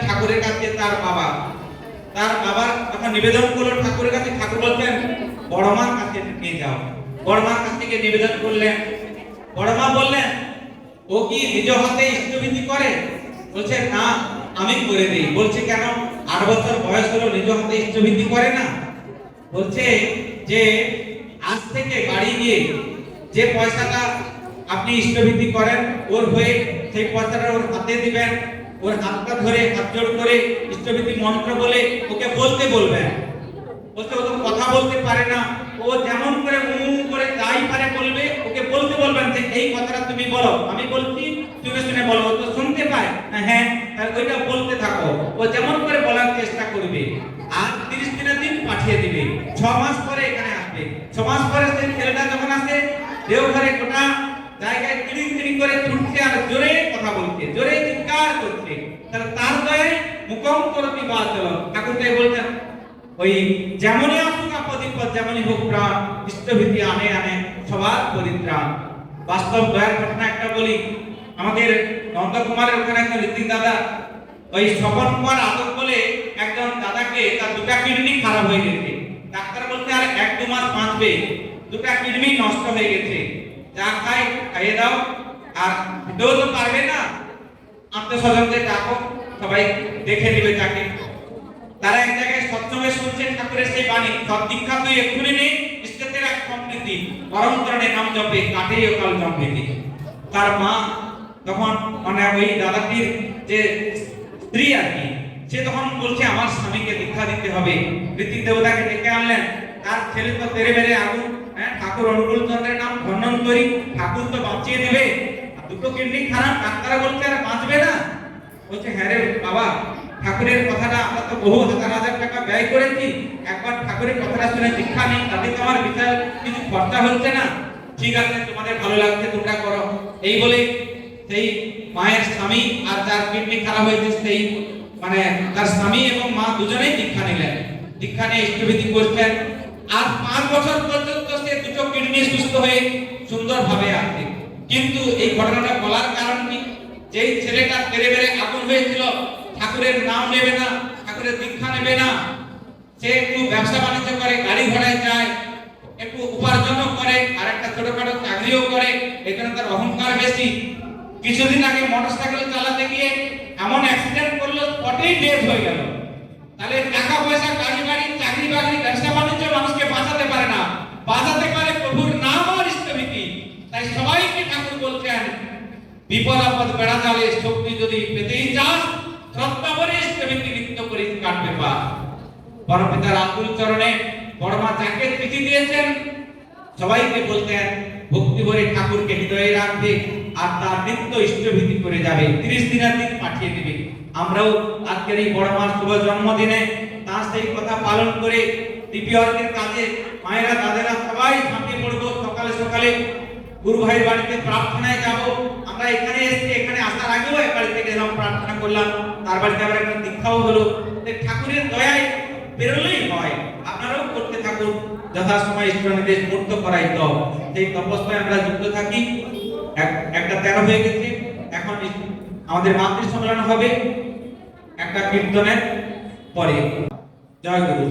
ঠাকুরের কাছে তার বাবার যখন নিবেদন করলো ঠাকুরের কাছে, ঠাকুর বলছেন বড়মার কাছে নিয়ে যাও। বড়মার কাছ থেকে নিবেদন করলেন। বড়মা বললেন ও কি নিজ হাতে ইষ্টবিধি করে? বলছে না, আমি করে দিই। বলছে কেন? 8 বছর বয়স হলো নিজ হাতে ইষ্টবিধি করে না? বলছে যে আজ থেকে বাড়ি গিয়ে যে পয়সাটা আপনি ইষ্টবিধি করেন ওর হয়ে সেই পয়সাটা ওর হাতে দিবেন, ওর হাতটা ধরে হাত জোড় করে ইষ্টবিধি মন্ত্র বলে ওকে বলতে বলবেন। বলতে ও তো কথা বলতে পারে না, ও যেমন করে করে যাই পারে বলবে, ওকে বলতে বলবেন যে এই কথাটা তুমি বলো, আমি বলছি তুমি শুনে বলো। ও তো শুনতে পায়, হ্যাঁ তাহলে ওইটা বলতে থাকো। ও যেমন করে বলার চেষ্টা করবে আর 30 দিনের দিন পাঠিয়ে দিবে। 6 মাস পরে এখানে আসবে। 6 মাস পরে সেই ছেলেটা যখন আসে দেওঘরে গোটা জায়গায় তিরিং তিরিং করে ছুটছে আর জোরে কথা বলছে, জোরে চিৎকার করছে। তাহলে তার দয়ে মুখম করতি বাচল। ঠাকুর তাই বলছেন ওই যেমনই আসুক আপদ যেমনই হোক প্রাণ, ইষ্টভীতি আনে আনে সবার পরিত্রাণ। বাস্তব দয়ার ঘটনা একটা বলি। আমাদের নন্দকুমারের ওখানে একজন ঋতিক দাদা, ওই স্বপন কুমার আদক বলে একজন দাদাকে তার 2টা কিডনি খারাপ হয়ে গেছে। ডাক্তার বলতে আর 1-2 মাস বাঁচবে, 2টা কিডনি নষ্ট হয়ে গেছে। যা খাইয়ে দাও, আর দিতেও তো পারবে না, আত্মস্বজনদের ডাকো, সবাই দেখে নেবে তাকে। তারা এক জায়গায় সৎসঙ্গে শুনছেন ঠাকুরের সেই বাণী, সৎ দীক্ষা তুই এক্ষুনি নেই, ইষ্টের এক সম্প্রীতি পরম চরণে নাম জপে কাটে অকাল সম্প্রীতি। তার মা তখন মানে ওই দাদাটির যে স্ত্রী আর কি, সে তখন বলছে আমার স্বামীকে দীক্ষা দিতে হবে। ঋতিক দেবতাকে ডেকে আনলেন। তার ছেলে তো তেরে মেরে আগুন, ঠাকুর অনুকূল চন্দ্রের নাম ধন্বন্তরী, ঠাকুর তো বাঁচিয়ে দিবে। 2টো কিডনি খারাপ, ডাক্তার বলছে আর বাঁচবে না। বলছে হ্যাঁ রে বাবা, ঠাকুরের কথাটা আমরা তো বহু হাজার টাকা ব্যয় করেছি, একবার ঠাকুরের কথাটা শুনে দীক্ষা নেই, তাতে তো আমার বিশাল কিছু খরচা হচ্ছে না। ঠিক আছে, তোমাদের ভালো লাগছে তোমরা করো। এই বলে সেই মায়ের স্বামী আর যার কিডনি খারাপ হয়েছে সেই মানে তার স্বামী এবং মা দুজনেই দীক্ষা নিলেন। দীক্ষা নিয়ে ইষ্টবিধি করছেন। আর 5 বছর পর্যন্ত সে 2টো কিডনি সুস্থ হয়ে সুন্দরভাবে আছে। কিন্তু এই ঘটনাটা বলার কারণ কি? যেই ছেলেটা তেরে বেড়ে আগুন হয়েছিল, ঠাকুরের নাম নেবে না, ঠাকুরের দীক্ষা নেবে না, সে একটু ব্যবসা বাণিজ্য করে, গাড়ি ঘোড়ায় যায়, একটু উপার্জনও করে, আর একটা ছোটখাটো চাকরিও করে, এখানে তার অহংকার বেশি। কিছুদিন আগে মোটরসাইকেল চালাতে গিয়ে এমন অ্যাক্সিডেন্ট করলো, স্পটেই ডেথ হয়ে গেল। তাহলে টাকা পয়সা, গাড়ি বাড়ি, চাকরি বাকরি, ব্যবসা বাণিজ্য মানুষকে বাঁচাতে পারে না, বাঁচাতে পারে প্রভুর নাম আর ইষ্টভীতি। তাই সবাইকে ঠাকুর বলছেন বিপদ আপদ বেড়া যাবে, শক্তি যদি পেতেই চাস শ্রদ্ধাভরে ইষ্টভীতি নিত্য করিস কাটবে পার। পরমপিতার আকুল চরণে বড়মা যাকে চিঠি দিয়েছেন সবাইকে বলতেন ভক্তি ভরে ঠাকুরকে হৃদয়ে রাখবে আর তার নিত্য ইষ্টভীতি করে যাবে। 30 দিনের দিন পাঠিয়ে দিবে। আমরাও আজকের এই বড়মার শুভ জন্মদিনে তার সেই কথা পালন করে টিপিওয়ার্কের কাজে মায়েরা দাদেরা সবাই ঝাঁপিয়ে পড়বো। সকালে সকালে গুরু ভাইয়ের বাড়িতে প্রার্থনায় যাব। আমরা এখানে এসে এখানে আসার আগেও এক বাড়িতে গেলাম, প্রার্থনা করলাম, তার বাড়িতে আবার একটা দীক্ষাও হলো। ঠাকুরের দয়ায় বেরোলেই হয়। আপনারাও করতে থাকুন, যথাসময় ঈশ্বরনির্দেশ মূর্ত করাই তো সেই তপস্যায় আমরা যুক্ত থাকি। একটা 13 হয়ে গেছে, এখন আমাদের মাতৃ সম্মেলন হবে একটা কীর্তনের পরে। জয় গুরু।